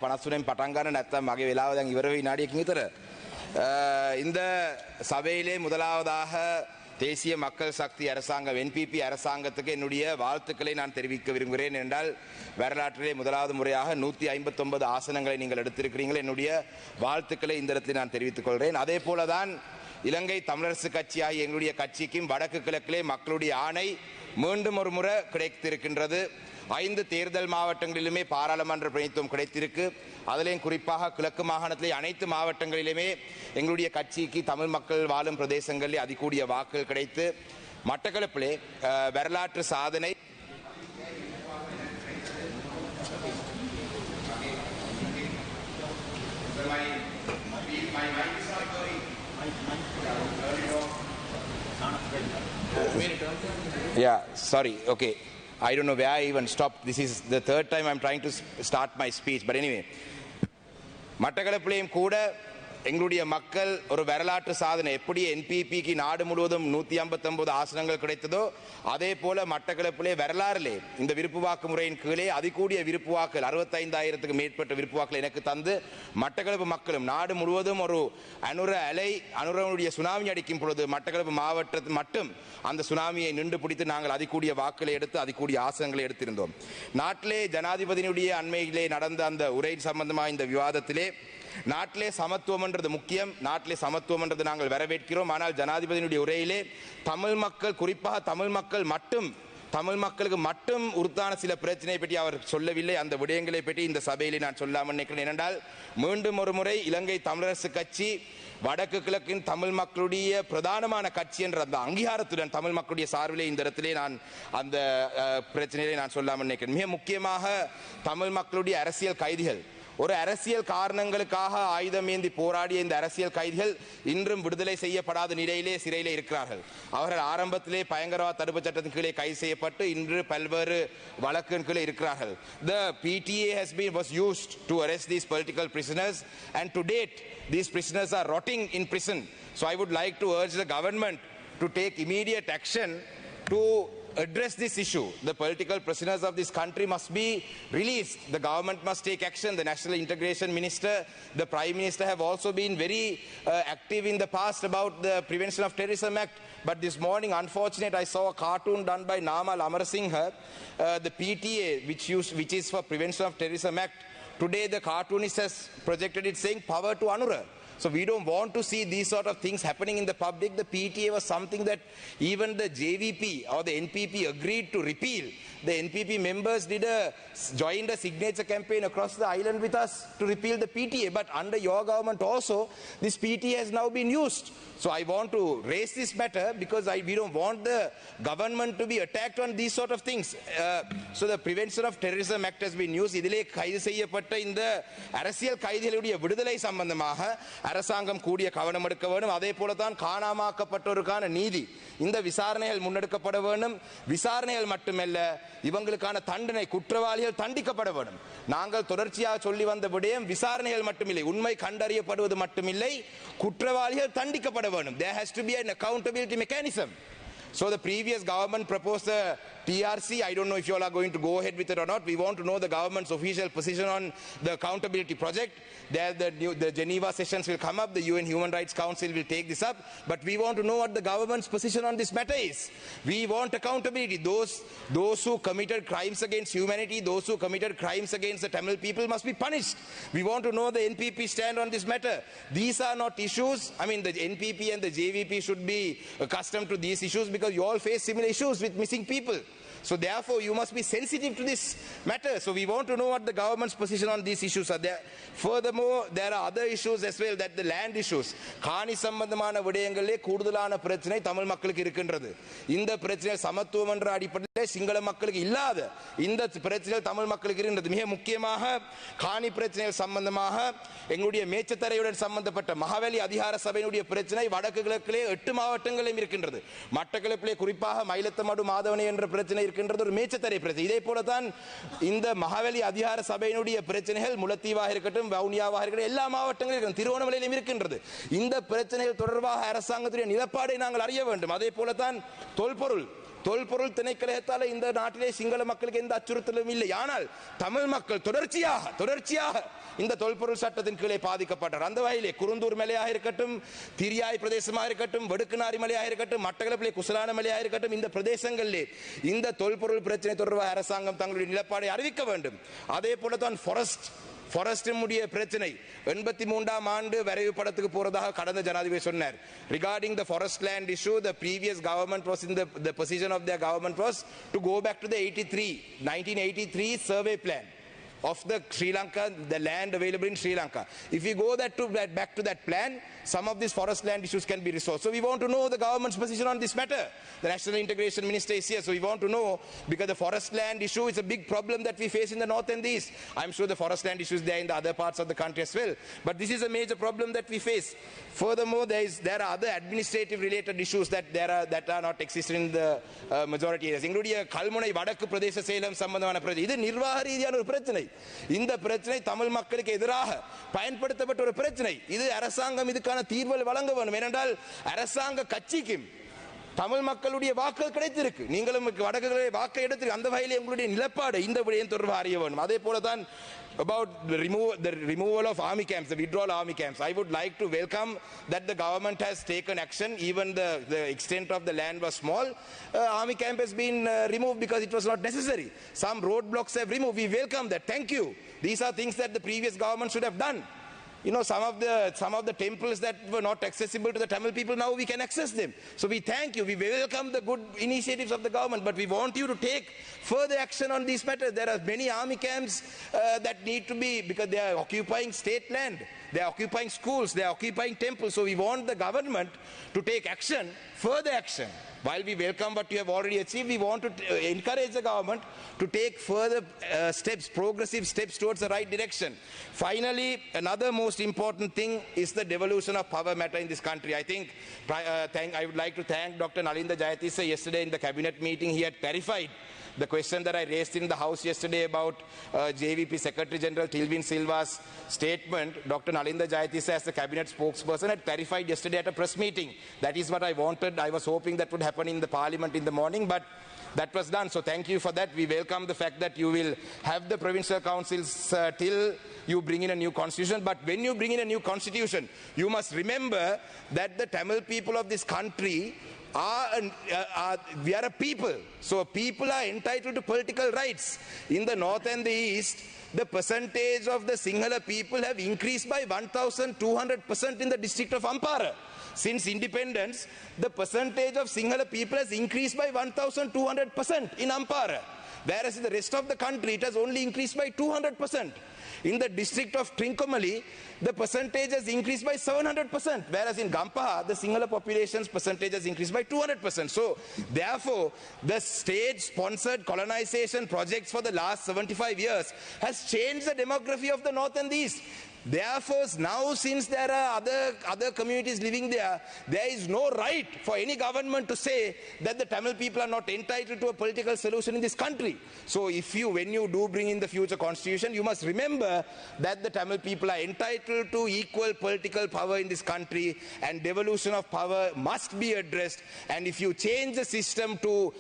53න් පටන් ගන්න නැත්නම් මගේ වෙලාව දැන් ඉවර වෙයි විනාඩියකින් විතර. இந்த சபையிலே முதலாவதாக தேசிய மக்கள் சக்தி அரசாங்கம் என்பிபி அரசாங்கத்துக்கு என்னுடைய வாழ்த்துக்களை நான் தெரிவிக்க விரும்புகிறேன். என்றால் வரலாற்றிலே முதலாவது முறையாக 159 ஆசனங்களை நீங்கள் எடுத்திருக்கிறீர்கள். என்னுடைய வாழ்த்துக்களை இந்த இடத்தில் நான் தெரிவித்துக் கொள்கிறேன். அதே போலதான் இலங்கை தமிழரசு கட்சியாகிய எங்களுடைய கட்சிக்கும் வடக்கு கிழக்கிலே மக்களுடைய ஆணை மீண்டும் ஒரு முறை கிடைத்திருக்கின்றது. 5 தேர்தல் மாவட்டங்களிலுமே பாராளுமன்ற பிரதிநிதித்துவம் கிடைத்திருக்கு. அதிலேயும் குறிப்பாக கிழக்கு மாகாணத்திலே அனைத்து மாவட்டங்களிலுமே எங்களுடைய கட்சிக்கு தமிழ் மக்கள் வாழும் பிரதேசங்களிலே அதிகூடிய வாக்குகள் கிடைத்து மட்டக்களப்பிலே வரலாற்று சாதனை I don't know where I even stopped. This is the third time I'm trying to start my speech. But anyway, மட்டக்களப்பிலேயும் கூட எங்களுடைய மக்கள் ஒரு வரலாற்று சாதனை எப்படி என்பிபிக்கு நாடு முழுவதும் 159 ஆசனங்கள் கிடைத்ததோ அதே போல மட்டக்களப்பிலே வரலாறிலே இந்த விருப்பு வாக்கு முறையின் கீழே அதிகூடிய விருப்பு வாக்குகள் 65,000க்கு மேற்பட்ட விருப்பு வாக்குகள் எனக்கு தந்து மட்டக்களப்பு மக்களும் நாடு முழுவதும் ஒரு அனுரனுடைய சுனாமி அடிக்கும் பொழுது மட்டக்களப்பு மாவட்டத்தில் மட்டும் அந்த சுனாமியை நின்று பிடித்து நாங்கள் அதிகூடிய வாக்குகளை எடுத்து அதிகூடிய ஆசனங்களை எடுத்திருந்தோம். நாட்டிலே ஜனாதிபதியினுடைய அண்மையிலே நடந்த அந்த உரை சம்பந்தமாக இந்த விவாதத்திலே நாட்டிலே சமத்துவம் என்றது முக்கியம். நாட்டிலே சமத்துவம் என்றது நாங்கள் வரவேற்கிறோம். ஆனால் ஜனாதிபதியினுடைய உரையிலே தமிழ் மக்கள் குறிப்பாக தமிழ் மக்களுக்கு மட்டும் உறுத்தான சில பிரச்சனை பற்றி அவர் சொல்லவில்லை. அந்த விடயங்களை பற்றி இந்த சபையிலே நான் சொல்லாமல் நினைக்கிறேன். ஏனென்றால் மீண்டும் ஒரு முறை இலங்கை தமிழரசு கட்சி வடக்கு கிழக்கின் தமிழ் மக்களுடைய பிரதானமான கட்சி என்ற அந்த அங்கீகாரத்துடன் தமிழ் மக்களுடைய சார்பிலே இந்த இடத்திலே நான் அந்த பிரச்சனையை நான் சொல்லாமல் நினைக்கிறேன். மிக முக்கியமாக தமிழ் மக்களுடைய அரசியல் கைதிகள், ஒரு அரசியல் காரணங்களுக்காக ஆயுதம் ஏந்தி போராடிய இந்த அரசியல் கைதிகள் இன்றும் விடுதலை செய்யப்படாத நிலையிலே சிறையிலே இருக்கிறார்கள். அவர்கள் ஆரம்பத்திலே பயங்கரவாத தடுப்பு சட்டத்தின் கீழே கைது செய்யப்பட்டு இன்று பல்வேறு வழக்கின் கீழே இருக்கிறார்கள். The PTA was used to arrest these political prisoners and to date these prisoners are rotting in prison. So I would like to urge the government to take immediate action to address this issue. The political prisoners of this country must be released. The government must take action. The National Integration Minister, the Prime Minister have also been very active in the past about the Prevention of Terrorism Act. But this morning, unfortunately, I saw a cartoon done by Namal Amarasinghe, the PTA, which is for Prevention of Terrorism Act. Today, the cartoonist has projected it saying power to Anura. So we don't want to see these sort of things happening in the public. The PTA was something that even the JVP or the NPP agreed to repeal. The NPP members joined a signature campaign across the island with us to repeal the PTA. But under your government also, this PTA has now been used. So I want to raise this matter because we don't want the government to be attacked on these sort of things. So the Prevention of Terrorism Act has been used. இதிலே கைது செய்யப்பட்ட இந்த அரசியல் கைதிகளுடைய விடுதலை சம்பந்தமாக அரசாங்கம் கூடிய கவனம் எடுக்க வேண்டும். அதே போலதான் காணாமாக்கப்பட்டோருக்கான நீதி, இந்த விசாரணைகள் முன்னெடுக்கப்பட வேண்டும். விசாரணைகள் மட்டுமல்ல, இவங்களுக்கான தண்டனை, குற்றவாளிகள் தண்டிக்கப்பட வேண்டும். நாங்கள் தொடர்ச்சியாக சொல்லி வந்த விடயம் விசாரணைகள் மட்டுமில்லை, உண்மை கண்டறியப்படுவது மட்டுமில்லை, குற்றவாளிகள் தண்டிக்கப்பட வேண்டும். There has to be an accountability mechanism. So the previous government proposed a TRC. I don't know if you all are going to go ahead with it or not. We want to know the government's official position on the accountability project. There the Geneva sessions will come up. The UN Human Rights Council will take this up. But we want to know what the government's position on this matter is. We want accountability. Those who committed crimes against humanity, those who committed crimes against the Tamil people must be punished. We want to know the NPP stand on this matter. These are not issues. I mean, the NPP and the JVP should be accustomed to these issues because you all face similar issues with missing people. So therefore you must be sensitive to this matter. So we want to know what the government's position on these issues are. Furthermore, there are other issues as well, that the land issues. காணி சம்பந்தமான விடயங்களிலே கூடுதலான பிரச்சனை தமிழ் மக்களுக்கு இருக்கின்றது. இந்த பிரச்சனை சமத்துவம் என்ற அடிப்படையில் சிங்கள மக்களுக்கு இல்லாத இந்த பிரச்சனை தமிழ் மக்களுக்கு இருக்கின்றது. மிக முக்கியமாக காணி பிரச்சனைகள் சம்பந்தமாக எங்களுடைய மேச்சத்தரையுடன் சம்பந்தப்பட்ட மகாவலி அதிகார சபையினுடைய பிரச்சனை வடக்கு கிழக்கிலே 8 மாவட்டங்களிலும் இருக்கின்றது. மட்டக்களப்பிலே குறிப்பாக மயிலத்தமடு மாதவனை என்ற பிரச்சனை இருக்கின்றது, ஒரு மேச்சத்தரை பிரச்சனை. இதே போலதான் இந்த மகாவலி அதிகார சபையினுடைய பிரச்சனைகள் முல்லைத்தீவாக இருக்கட்டும், வவுனியாவாக இருக்கட்டும், எல்லா மாவட்டங்களிலும் திருவோணமலையிலும் இருக்கின்றது. இந்த பிரச்சனைகள் தொடர்பாக அரசாங்கத்துடைய நிலப்பாடை நாங்கள் அறிய வேண்டும். அதே போலதான் தொல்பொருள் தொல்பொருள் திணைக்களத்தால் இந்த நாட்டிலே சிங்கள மக்களுக்கு எந்த அச்சுறுத்தலும் இல்லை. ஆனால் தமிழ் மக்கள் தொடர்ச்சியாக இந்த தொல்பொருள் சட்டத்தின் கீழே பாதிக்கப்பட்டார். அந்த வகையிலே குருந்தூர் மலையாக இருக்கட்டும், திரியாய் பிரதேசமாக இருக்கட்டும், வெடுக்குநாரி மலையாக இருக்கட்டும், மட்டக்களப்பிலே குசலான மலையாக இருக்கட்டும், இந்த பிரதேசங்களிலே இந்த தொல்பொருள் பிரச்சனை தொடர்பாக அரசாங்கம் தங்களுடைய நிலப்பாடை அறிவிக்க வேண்டும். அதே போல தான் ஃபாரஸ்டினுடைய பிரச்சனை 83ஆம் ஆண்டு வரைவு படத்துக்கு போறதாக கடந்த ஜனாதிபதி சொன்னார். Regarding the forest land issue, the previous government was in the position of their government was to go back to the 1983 survey plan of the Sri Lanka, the land available in Sri Lanka. If we go back to that plan, some of these forest land issues can be resolved. So we want to know the government's position on this matter. The National Integration Minister is here, so we want to know, because the forest land issue is a big problem that we face in the north and the east. I'm sure the forest land issues there in the other parts of the country as well, but this is a major problem that we face. Furthermore, there are other administrative related issues that are not existing in the majority areas, including Kalmunai Vadaku Pradesh Salem சம்பந்தமான பிரச்சனை. இது நிர்வாக ரீதியான ஒரு பிரச்சனை. இந்த பிரச்சனை தமிழ் மக்களுக்கு எதிராக பயன்படுத்தப்பட்ட ஒரு பிரச்சனை. இது அரசாங்கம் இதுக்கான தீர்வுகள் வழங்க வேண்டும். ஏனென்றால் அரசாங்க கட்சிக்கும் தமிழ் மக்களுடைய வாக்குகள் கிடைத்திருக்கு. நீங்களும் வடக்குகளை வாக்கை எடுத்து அந்த வகையிலே உங்களுடைய நிலப்பாடு இந்த விடயம் தொடர்பாக அறிய வேண்டும். அதே போல தான் about the removal of army camps, the withdrawal army camps. I would like to welcome that the government has taken action. Even the extent of the land was small. Army camp has been removed because it was not necessary. Some roadblocks have removed. We welcome that. Thank you. These are things that the previous government should have done. You know, some of the temples that were not accessible to the Tamil people, now we can access them. So we thank you. We welcome the good initiatives of the government, but we want you to take further action on these matters. There are many army camps that need to be, because they are occupying state land, they are occupying schools, they are occupying temples. So we want the government to take action, further action. While we welcome what you have already achieved, we want to encourage the government to take further steps, progressive steps towards the right direction. Finally, another most important thing is the devolution of power matter in this country. I think I would like to thank Dr. Nalinda Jayatissa. Yesterday in the cabinet meeting, he had clarified the question that I raised in the House yesterday about JVP Secretary General Tilvin Silva's statement. Dr. Nalinda Jayatissa, as the cabinet spokesperson, had clarified yesterday at a press meeting. That is what I wanted. I was hoping that would happen in the parliament in the morning, but that was done. So thank you for that. We welcome the fact that you will have the provincial councils till you bring in a new constitution. But when you bring in a new constitution, you must remember that the Tamil people of this country we are a people. So people are entitled to political rights. In the north and the east, the percentage of the Sinhala people have increased by 1,200% in the district of Ampara. Since independence, the percentage of Sinhala people has increased by 1,200% in Ampara. Whereas in the rest of the country, it has only increased by 200%. In the district of Trincomalee, the percentage has increased by 700%, whereas in Gampaha, the Sinhala population's percentage has increased by 200%. So, therefore, the state-sponsored colonization projects for the last 75 years has changed the demography of the north and the east. Therefore, now since there are other communities living there, there is no right for any government to say that the Tamil people are not entitled to a political solution in this country. So when you do bring in the future constitution, you must remember that the Tamil people are entitled to equal political power in this country, and devolution of power must be addressed. And if you change the system to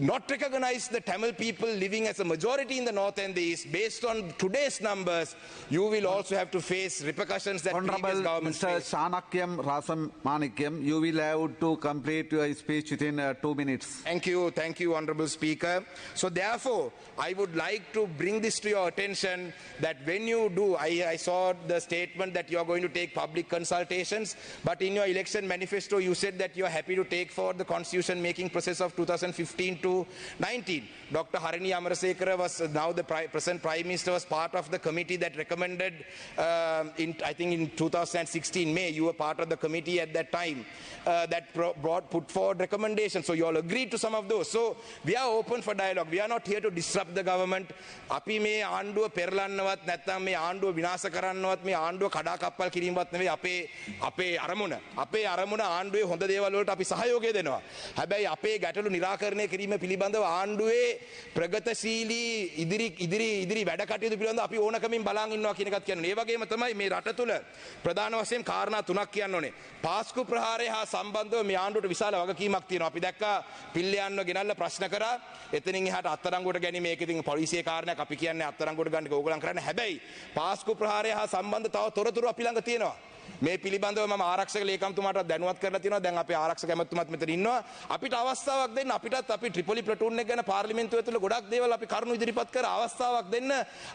not recognize the Tamil people living as a majority in the north and the east, based on today's numbers, you will also have to face repercussions that previous governments faced. Mr. Shanakyam Rasam Manikyam, you will have to complete your speech within 2 minutes. Thank you, Honorable Speaker. So therefore, I would like to bring this to your attention that when you do, I saw the statement that you are going to take public consultations, but in your election manifesto, you said that you are happy to take forward the constitution making process of 2015 to 19. Dr. Harini Amarasekara was now the present Prime Minister, was part of the committee that recommended, I think in 2016 May, you were part of the committee at that time that put forward recommendations. So you all agreed to some of those. So we are open for dialogue. We are not here to disrupt the government. අපි මේ ආණ්ඩුව පෙරලන්නවත් නැත්නම් මේ ආණ්ඩුව විනාශ කරන්නවත් මේ ආණ්ඩුව කඩාකප්පල් කිරීමවත් නෙවෙයි අපේ අරමුණ. අපේ අරමුණ ආණ්ඩුවේ හොඳ දේවල් වලට අපි සහයෝගය දෙනවා. හැබැයි අපේ ගැටලු निराකරණය කිරීම පිළිබඳව ආණ්ඩුවේ ප්‍රගතශීලී ඉදිරි වැඩ කටයුතු පිළිබඳව අපි ඕනකමින් බලන් ඉන්නවා කියන එකත් කියන්නේ. ඒ වගේම තමයි මේ රට තුල ප්‍රධාන වශයෙන් කාරණා තුනක් කියන්න ඕනේ. පාස්කු ප්‍රහාරය හා සම්බන්ධව මේ ආණ්ඩුවට විශාල වගකීමක් තියෙනවා. අපි දැක්කා පිල්ලයන්ව ගෙනල්ලා ප්‍රශ්න කරා. එතනින් එහාට අත්අඩංගුවට ගැනීම ඒක ඉතින් පොලිසියේ කාරණයක්. අපි කියන්නේ අත්අඩංගුවට ගන්න එක ඕගොල්ලන් කරන්නේ. හැබැයි පාස්කු ප්‍රහාරය හා සම්බන්ධ තව තොරතුරු අපි ළඟ තියෙනවා. මේ පිළිබඳව මම ආරක්ෂක ලේකම්තුමාට දැනුවත් කරලා තියෙනවා. දැන් අපේ ආරක්ෂක ඇමතුමාත් මෙතන ඉන්නවා. අපිට අවස්ථාවක් දෙන්න. අපිටත් අපි ට්‍රිපොලි ප්ලටූන් එක ගැන පාර්ලිමේන්තුව ඇතුළේ ගොඩක් දේවල් අපි කරුණු ඉදිරිපත් කර අවස්ථාවක් දෙන්න.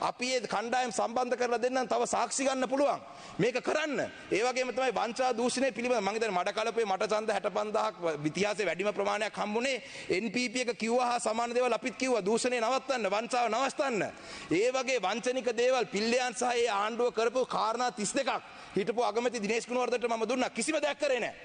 අපි මේ කණ්ඩායම් සම්බන්ධ කරලා දෙන්නම්. තව සාක්ෂි ගන්න පුළුවන්. මේක කරන්න. ඒ වගේම තමයි වංචා දූෂණය පිළිබඳව මම හිතන්නේ මඩ කලපේ මට ඡන්ද 65000ක් ඉතිහාසයේ වැඩිම ප්‍රමාණයක් හම්බුනේ NPP එක කිව්වා හා සමාන දේවල් අපිත් කිව්වා. දූෂණය නවත්තන්න, වංචාව නවත්තන්න. ඒ වගේ වංචනික දේවල් පිල්ලයන් සහ ඒ ආණ්ඩුව කරපු කාරණා 32ක් හිටපු අගමැති දිනේෂ් කුණවර්ධනට මම දුන්නා. කිසිම දෙයක් කරේ නැහැ.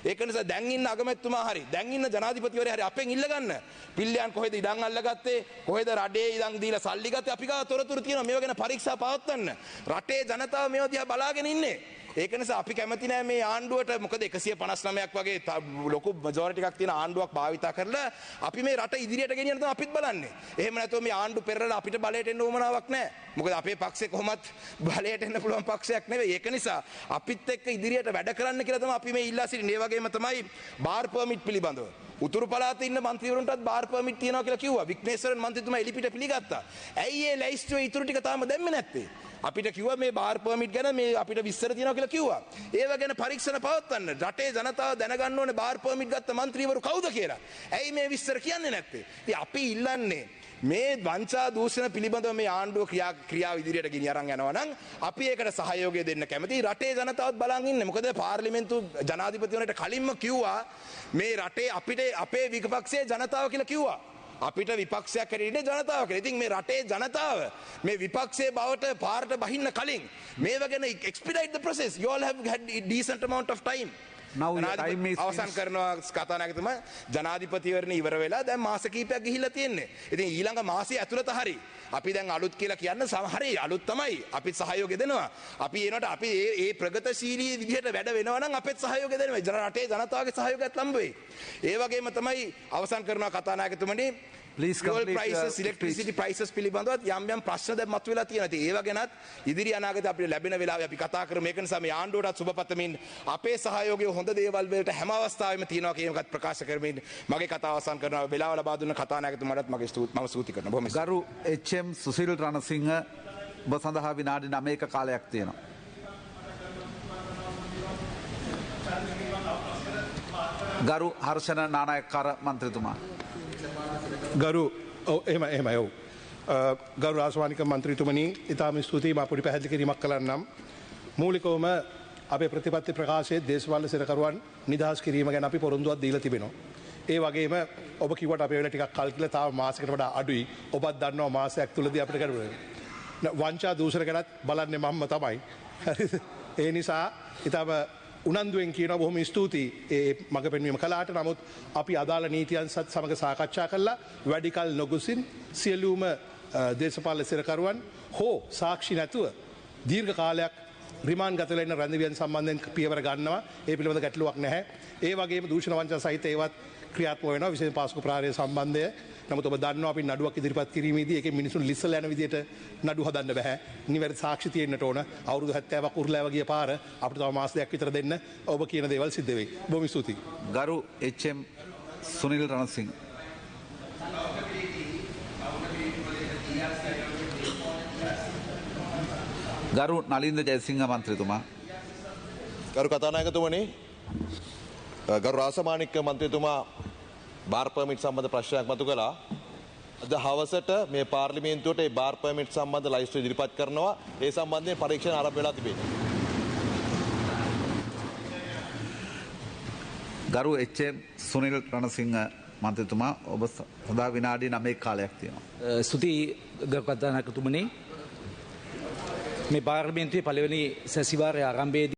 ඒක නිසා දැන් ඉන්න අගමැතිතුමා හරි දැන් ඉන්න ජනාධිපතිවරයා හරි අපෙන් ඉල්ල ගන්න. පිල්ලයන් කොහෙද ඉඩම් අල්ලගත්තේ? කොහෙද රටේ ඉඩම් දීලා සල්ලි ගත්තේ? අපි ගාව තොරතුරු තියෙනවා. මේවා ගැන පරීක්ෂා පවත්වන්න. රටේ ජනතාව මේවා දිහා බලාගෙන ඉන්නේ. ඒක නිසා අපි කැමති නෑ මේ ආණ්ඩුවට. මොකද 159ක් වගේ ලොකු මැජොරිටි එකක් තියෙන ආණ්ඩුවක් භාවිතා කරලා අපි මේ රට ඉදිරියට ගෙනියන්න තමයි අපිත් බලන්නේ. එහෙම නැතුව මේ ආණ්ඩු පෙරලා අපිට බලයට එන්න උවමනාවක් නෑ. මොකද අපේ පක්ෂේ කොහොමත් බලයට එන්න පුළුවන් පක්ෂයක් නෙවෙයි. ඒක නිසා අපිත් එක්ක ඉදිරියට වැඩ කරන්න කියලා තමයි අපි මේ ඉල්ලා සිටින්නේ. ඒ වගේම තමයි බාර් පර්මිට් පිළිබඳව. උතුරු පළාතේ ඉන්න മന്ത്രിවරුන්ටත් බාර් පර්මිට් තියනවා කියලා කිව්වා. වික්නේශ්වරන් මන්ත්‍රීතුමා එලිපිට පිළිගත්තා. ඇයි ඒ ලැයිස්තුවේ ඉතුරු ටික තාම දැම්මේ නැත්තේ? අපිට කිව්වා මේ බාර් පර්මිට් ගැන මේ අපිට විස්තර තියෙනවා කියලා කිව්වා. ඒව ගැන පරීක්ෂණ පවත්වන්න. රටේ ජනතාව දැනගන්න ඕනේ බාර් පර්මිට් ගත්ත മന്ത്രിවරු කවුද කියලා. ඇයි මේ විස්තර කියන්නේ නැත්තේ? ඉතින් අපි ඉල්ලන්නේ මේ වංචා දූෂණ පිළිබඳව මේ ආණ්ඩුව ක්‍රියාව ඉදිරියට ගෙනිය අරන් යනවා නම් අපි ඒකට සහයෝගය දෙන්න කැමතියි. රටේ ජනතාවත් බලන් ඉන්නේ. මොකද පාර්ලිමේන්තු ජනාධිපතිවරයාට කලින්ම කිව්වා මේ රටේ අපිට අපේ විපක්ෂයේ ජනතාව කියලා කිව්වා. අපිට විපක්ෂයක් හැටියට ජනතාව කියලා. ඉතින් මේ රටේ ජනතාව මේ විපක්ෂයේ බවට පාරට බහින්න කලින් මේව ගැන expedite the process. You all have had a decent amount of time. අවසන් කරනවා කතානායකතුමා. ජනාධිපතිවරණය ඉවර වෙලා දැන් මාස කිහිපයක් ගිහිල්ලා තියෙන්නේ. ඉතින් ඊළඟ මාසයේ ඇතුළත හරි අපි දැන් අලුත් කියලා කියන්න හරි අලුත් තමයි. අපිත් සහයෝගය දෙනවා. අපි එනකොට අපි ඒ ප්‍රගතශීලී විදිහට වැඩ වෙනවා නම් අපිත් සහයෝගය දෙනවා. රටේ ජනතාවගේ සහයෝගයත් ලම්බ වෙයි. ඒ වගේම තමයි අවසන් කරනවා කතානායකතුමනි. fuel prices, electricity prices පිළිබඳවත් යම් යම් ප්‍රශ්න දැන් මතුවලා තියෙනවා. ඉතින් ඒව ගැනත් ඉදිරි අනාගතේ අපිට ලැබෙන වෙලාවේ අපි කතා කරමු. ඒක නිසා මේ ආණ්ඩුවටත් සුබපතමින් අපේ සහයෝගය හොඳ දේවල් වලට හැම අවස්ථාවෙම තියෙනවා කියන එකත් ප්‍රකාශ කරමින් මගේ කතාව අවසන් කරනවා. වෙලාව ලබා දුන්න කතානායකතුමාටත් මම ස්තුති කරනවා. බොහොම ගරු එච්.එම්. සුසිල් රණසිංහ ඔබ සඳහා විනාඩි 9ක කාලයක් තියෙනවා. ගරු හර්ෂණ නානායක්කාර මන්ත්‍රීතුමා. ගරු එහෙමයි ඔව්. ගරු රාජමානික මන්ත්‍රීතුමනි ඉතාම ස්තුතියි. මා පොඩි පැහැදිලි කිරීමක් කළන්නම්. මූලිකවම අපේ ප්‍රතිපත්ති ප්‍රකාශයේ දේශපාලන සිරකරුවන් නිදහස් කිරීම ගැන අපි පොරොන්දුවක් දීලා තිබෙනවා. ඒ වගේම ඔබ කිව්වට අපේ වෙලාව ටිකක් කල් කියලා තාම මාසයකට වඩා අඩුයි. ඔබත් දන්නවා මාසයක් තුලදී අපිට කරන්නේ. වංචා දූෂණ ගැනත් බලන්නේ මම්ම තමයි. ඒ නිසා ඉතාම උනන්දුවෙන් කියනවා බොහොම ස්තුතියි ඒ මඟ පෙන්වීම කළාට. නමුත් අපි අදාළ නීතියන් සමග සාකච්ඡා කළා වැඩි කල නොගොසින් සියලුම දේශපාලන සිරකරුවන් හෝ සාක්ෂි නැතුව දීර්ඝ කාලයක් රිමාන්ඩ් ගත වෙලා ඉන්න රැඳවියන් සම්බන්ධයෙන් පියවර ගන්නවා. ඒ පිළිබඳ ගැටලුවක් නැහැ. ඒ වගේම දූෂණ වංචා සහිත ඒවත් ක්‍රියාත්මක වෙනවා විශේෂයෙන් පාස්කු ප්‍රහාරය සම්බන්ධය. නමුත් ඔබ දන්නවා අපි නඩුවක් ඉදිරිපත් කිරීමේදී ඒකේ මිනිසුන් ලිස්සලා යන විදිහට නඩු හදන්න බෑ. නිවැරදි සාක්ෂි තියෙන්නට ඕන. අවුරුදු 70ක් උරුලෑව ගිය පාර අපිට තව මාස දෙකක් විතර දෙන්න. ඔබ කියන දේවල් සිද්ධ වෙයි. බොහොම ස්තුතියි. ගරු එච්.එම්. සුනිල් රණසිංහ. ගරු නලින්ද ජයසිංහ මන්ත්‍රීතුමා. ගරු කතානායකතුමනි, ගරු රාසමාණික්ක මන්ත්‍රීතුමා බාර් පර්මිට් සම්බන්ධ ප්‍රශ්නයක් මතු කළා. අද හවසට මේ පාර්ලිමේන්තුවට ඒ බාර් පර්මිට් සම්බන්ධ ලයිස්ට් ඉදිරිපත් කරනවා. ඒ සම්බන්ධයෙන් පරීක්ෂණ ආරම්භ වෙලා තිබෙනවා. ගරු එච්.එම්. සුනිල් රණසිංහ මන්ත්‍රීතුමා ඔබ සදා විනාඩි 9ක කාලයක් තියෙනවා. ස්තුතියි ගරු කතානායකතුමනි. මේ පාර්ලිමේන්තුවේ පළවෙනි සැසිවාරයේ ආරම්භයේදී